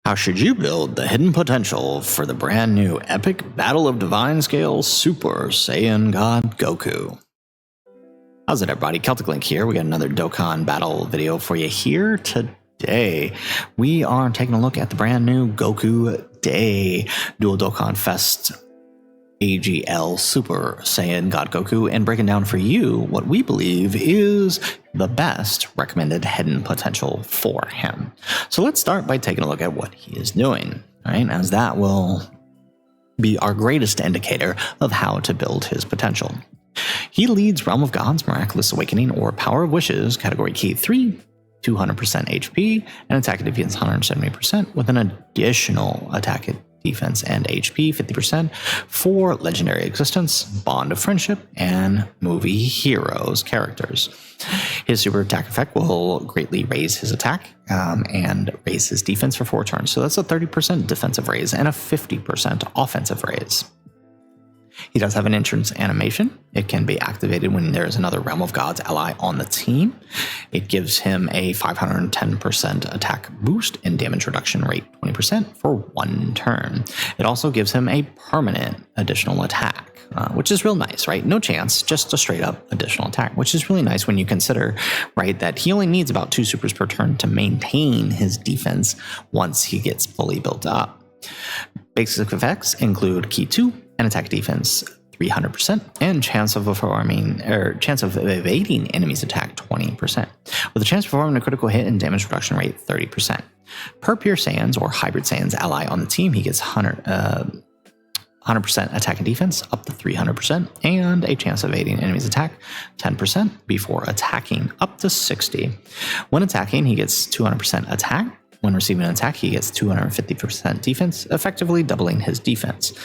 How should you build the hidden potential for the brand new epic Battle of Divine Scale Super Saiyan God Goku? How's it, everybody? Celtic Link here. We got another Dokkan Battle video for you here today. We are taking a look at the brand new Goku Day Dual Dokkan Fest Agl Super Saiyan God Goku, and breaking down for you what we believe is the best recommended hidden potential for him. So let's start by taking a look at what he is doing, right? As that will be our greatest indicator of how to build his potential. He leads Realm of Gods, Miraculous Awakening, or Power of Wishes, category key 3, 200% HP, and attack and defense 170%, with an additional attack, defense, and HP 50% for Legendary Existence, Bond of Friendship, and Movie Heroes characters. His super attack effect will greatly raise his attack and raise his defense for 4 turns. So that's a 30% defensive raise and a 50% offensive raise. He does have an entrance animation. It can be activated when there is another Realm of Gods ally on the team. It gives him a 510% attack boost and damage reduction rate 20% for 1 turn. It also gives him a permanent additional attack, which is real nice, right? No chance, just a straight up additional attack, which is really nice when you consider, right, that he only needs about 2 supers per turn to maintain his defense once he gets fully built up. Basic effects include key 2 and attack defense 300%, and chance of evading enemies' attack 20%, with a chance of performing a critical hit and damage reduction rate 30%. Per pure Saiyans or hybrid Saiyans ally on the team, he gets 100% attack and defense up to 300%, and a chance of evading enemies' attack 10% before attacking up to 60. When attacking, he gets 200% attack. When receiving an attack, he gets 250% defense, effectively doubling his defense.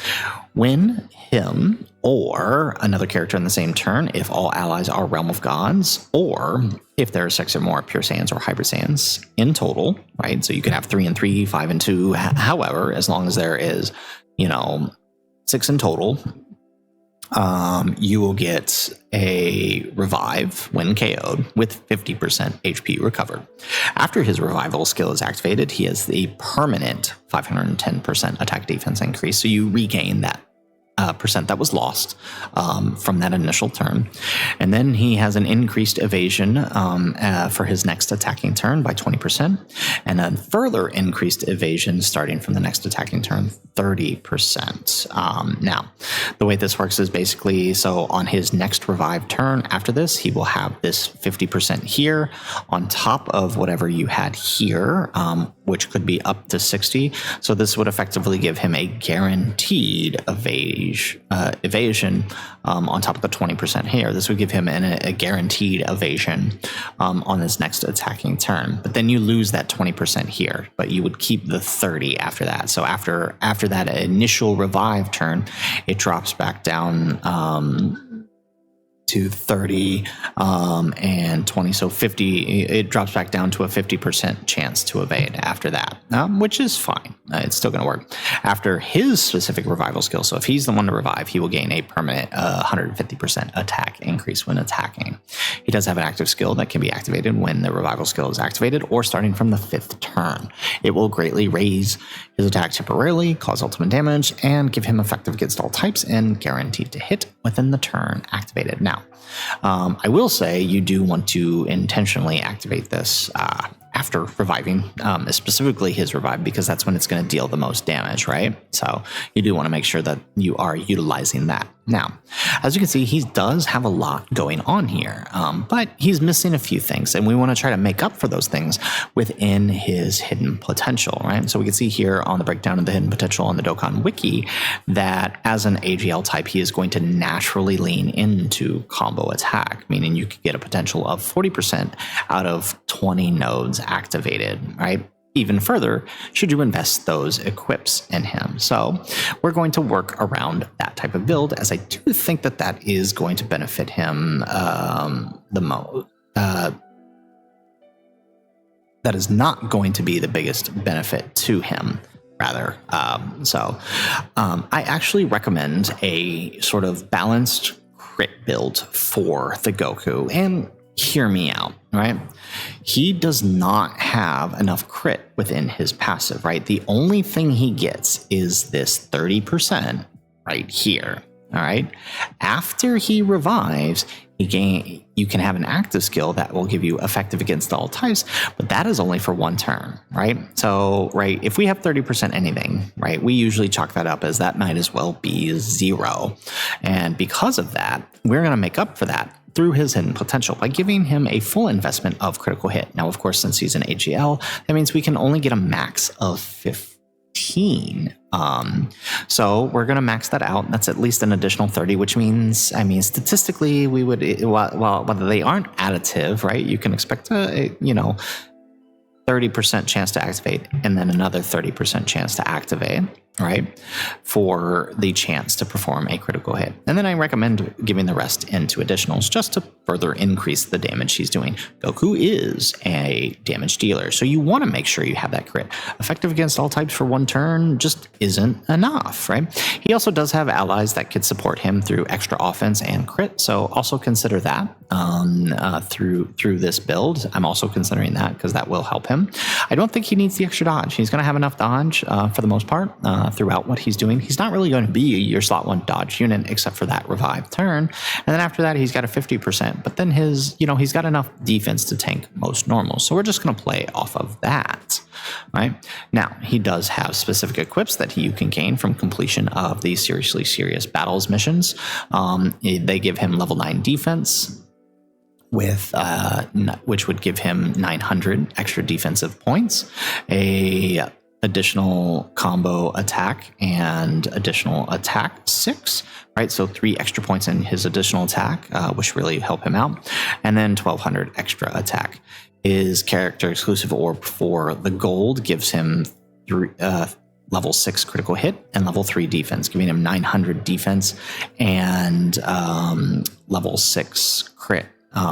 When him or another character in the same turn, if all allies are Realm of Gods, or if there are 6 or more Pure Saiyans or Hybrid Saiyans in total, right? So you can have 3 and 3, 5 and 2, however, as long as there is, 6 in total, you will get a revive when KO'd with 50% HP recovered. After his revival skill is activated, he has the permanent 510% attack defense increase, so you regain that percent that was lost from that initial turn. And then he has an increased evasion for his next attacking turn by 20%, and a further increased evasion starting from the next attacking turn, 30%. Now, the way this works is basically, so on his next revive turn after this, he will have this 50% here on top of whatever you had here, which could be up to 60. So this would effectively give him a guaranteed evasion on top of the 20% here. This would give him a guaranteed evasion on his next attacking turn. But then you lose that 20% here, but you would keep the 30 after that. So after that initial revive turn, it drops back down to 30 and 20, so 50. It drops back down to a 50% chance to evade after that, which is fine. It's still going to work. After his specific revival skill, so if he's the one to revive, he will gain a permanent 150% attack increase when attacking. He does have an active skill that can be activated when the revival skill is activated or starting from the 5th turn. It will greatly raise his attack temporarily, cause ultimate damage, and give him effective against all types and guaranteed to hit within the turn activated. Now, I will say you do want to intentionally activate this after reviving, specifically his revive, because that's when it's going to deal the most damage, right? So you do want to make sure that you are utilizing that. Now, as you can see, he does have a lot going on here, but he's missing a few things, and we want to try to make up for those things within his hidden potential, right? So we can see here on the breakdown of the hidden potential on the Dokkan Wiki that as an AGL type, he is going to naturally lean into combo attack, meaning you could get a potential of 40% out of 20 nodes activated, right? Even further, should you invest those equips in him. So we're going to work around that type of build, as I do think that that is going to benefit him the most. That is not going to be the biggest benefit to him, rather. I actually recommend a sort of balanced crit build for the Goku, and hear me out, right? He does not have enough crit within his passive, right? The only thing he gets is this 30% right here, all right? After he revives, you can have an active skill that will give you effective against all types, but that is only for one turn, right? So, right, if we have 30% anything, right, we usually chalk that up as that might as well be 0. And because of that, we're going to make up for that through his hidden potential by giving him a full investment of critical hit. Now, of course, since he's an AGL, that means we can only get a max of 15. So we're going to max that out. That's at least an additional 30, which means, I mean, statistically, we would, well, whether they aren't additive, right? You can expect a 30% chance to activate and then another 30% chance to activate, right? For the chance to perform a critical hit. And then I recommend giving the rest into additionals just to further increase the damage he's doing. Goku is a damage dealer, so you want to make sure you have that crit. Effective against all types for one turn just isn't enough, right? He also does have allies that could support him through extra offense and crit, so also consider that through this build. I'm also considering that because that will help him. I don't think he needs the extra dodge. He's going to have enough dodge for the most part throughout what he's doing. He's not really going to be your slot 1 dodge unit except for that revive turn. And then after that, he's got a 50%, but then he's got enough defense to tank most normals. So we're just going to play off of that, right? Now, he does have specific equips that you can gain from completion of these Seriously Serious Battles missions. They give him level 9 defense, with which would give him 900 extra defensive points, a additional combo attack and additional attack 6, right? So 3 extra points in his additional attack, which really help him out, and then 1200 extra attack. His character exclusive orb for the gold gives him level 6 critical hit and level 3 defense, giving him 900 defense and level 6 crit.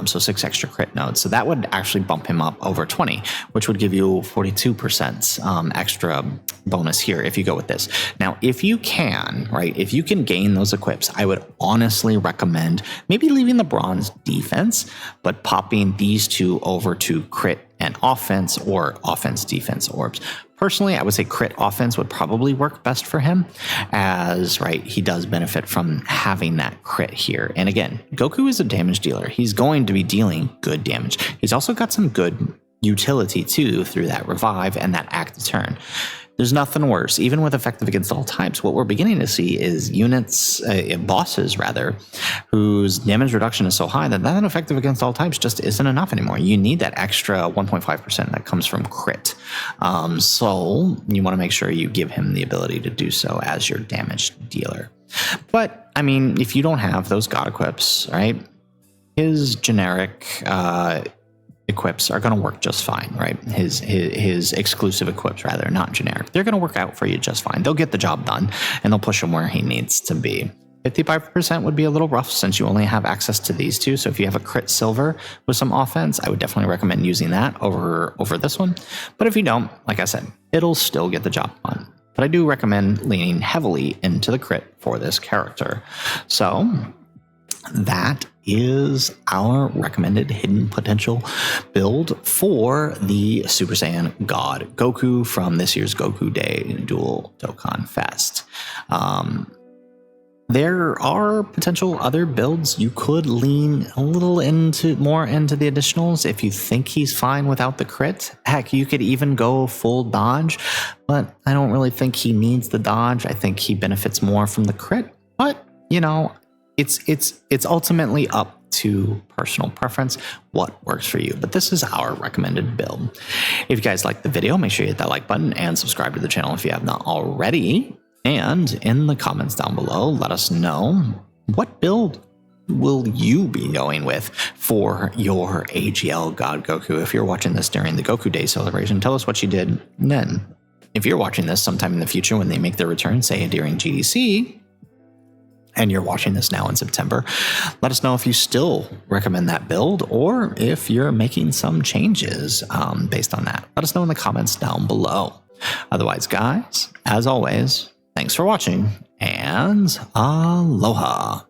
So 6 extra crit nodes. So that would actually bump him up over 20, which would give you 42% extra bonus here if you go with this. Now, if you can, right, if you can gain those equips, I would honestly recommend maybe leaving the bronze defense, but popping these two over to crit and offense or offense defense orbs. Personally, I would say crit offense would probably work best for him, as right, he does benefit from having that crit here. And again, Goku is a damage dealer. He's going to be dealing good damage. He's also got some good utility too through that revive and that active turn. There's nothing worse, even with effective against all types. What we're beginning to see is units, bosses rather, whose damage reduction is so high that effective against all types just isn't enough anymore. You need that extra 1.5% that comes from crit. So you want to make sure you give him the ability to do so as your damage dealer. But I mean, if you don't have those God equips, right, his generic equips are going to work just fine, right? His exclusive equips, rather, not generic. They're going to work out for you just fine. They'll get the job done, and they'll push him where he needs to be. 55% would be a little rough since you only have access to these two. So if you have a crit silver with some offense, I would definitely recommend using that over this one. But if you don't, like I said, it'll still get the job done. But I do recommend leaning heavily into the crit for this character. So that is our recommended hidden potential build for the Super Saiyan God Goku from this year's Goku Day Dual Dokkan Fest. There are potential other builds. You could lean a little more into the additionals if you think he's fine without the crit. Heck, you could even go full dodge, but I don't really think he needs the dodge. I think he benefits more from the crit. But, you know, it's ultimately up to personal preference, what works for you. But this is our recommended build. If you guys liked the video, make sure you hit that like button and subscribe to the channel if you have not already. And in the comments down below, let us know what build will you be going with for your Agl God Goku. If you're watching this during the Goku Day celebration, tell us what you did. And then, if you're watching this sometime in the future when they make their return, say during GDC, and you're watching this now in September, let us know if you still recommend that build or if you're making some changes based on that. Let us know in the comments down below. Otherwise, guys, as always, thanks for watching, and aloha.